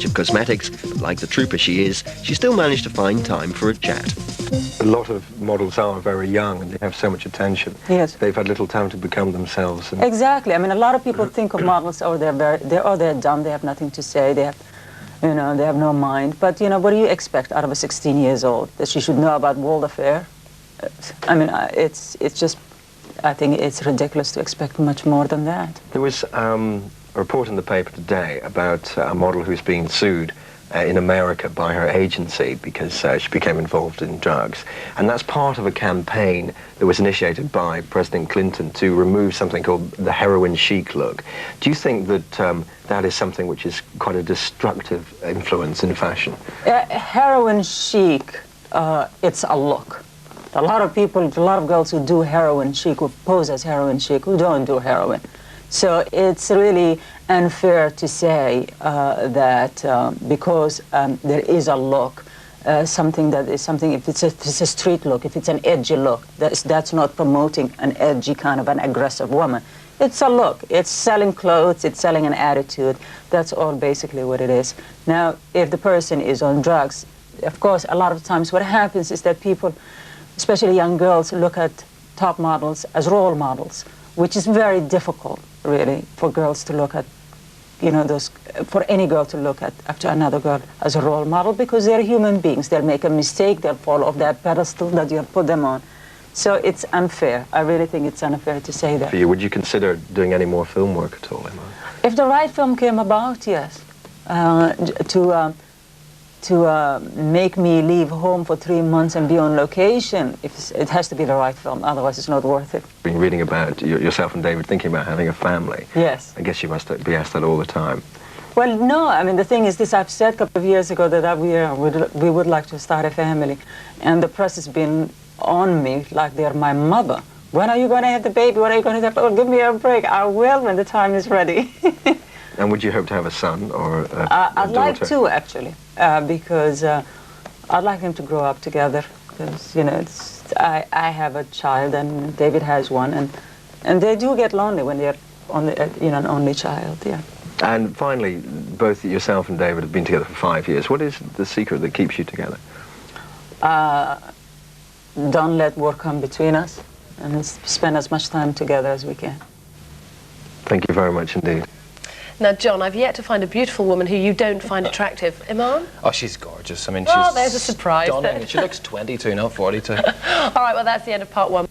of cosmetics, but like the trooper she is, she still managed to find time for a chat. A lot of models are very young and they have so much attention. Yes. They've had little time to become themselves. And Exactly. I mean, a lot of people think of models, oh, they're dumb, they have nothing to say, they have, you know, they have no mind. But, you know, what do you expect out of a 16 years old? That she should know about world affair? I mean, it's just, I think it's ridiculous to expect much more than that. there was a report in the paper today about a model who's been sued in America by her agency because she became involved in drugs. And that's part of a campaign that was initiated by President Clinton to remove something called the heroin chic look. Do you think that that is something which is quite a destructive influence in fashion? Heroin chic, it's a look. A lot of people, a lot of girls who do heroin chic, who pose as heroin chic, who don't do heroin. So it's really unfair to say that because there is a look, something that is something, if it's a street look, if it's an edgy look, that's not promoting an edgy kind of an aggressive woman. It's a look. It's selling clothes. It's selling an attitude. That's all basically what it is. Now, if the person is on drugs, of course, a lot of times what happens is that people, especially young girls, look at top models as role models, which is very difficult, really, for girls to look at, you know, for any girl to look at after another girl as a role model, because they're human beings. They'll make a mistake. They'll fall off that pedestal that you have put them on. So it's unfair. I really think it's unfair to say that. For you, would you consider doing any more film work at all, Iman? If the right film came about, yes. To make me leave home for 3 months and be on location, it has to be the right film, otherwise it's not worth it. Been reading about yourself and David thinking about having a family. Yes. I guess you must be asked that all the time. Well, no, I mean, the thing is this, I've said a couple of years ago that we would like to start a family, and the press has been on me like they're my mother. When are you going to have the baby? When are you going to have, oh, give me a break. I will when the time is ready. And would you hope to have a son or a I'd daughter? like to, actually, because I'd like them to grow up together. Because, you know, I have a child and David has one, and they do get lonely when they're you know, an only child, yeah. And finally, both yourself and David have been together for 5 years. What is the secret that keeps you together? Don't let work come between us, and spend as much time together as we can. Thank you very much indeed. Now, John, I've yet to find a beautiful woman who you don't find attractive. Iman? Oh, she's gorgeous. I mean, she's Oh, there's a surprise stunning. there. She looks 22, not 42. All right, well, that's the end of part one.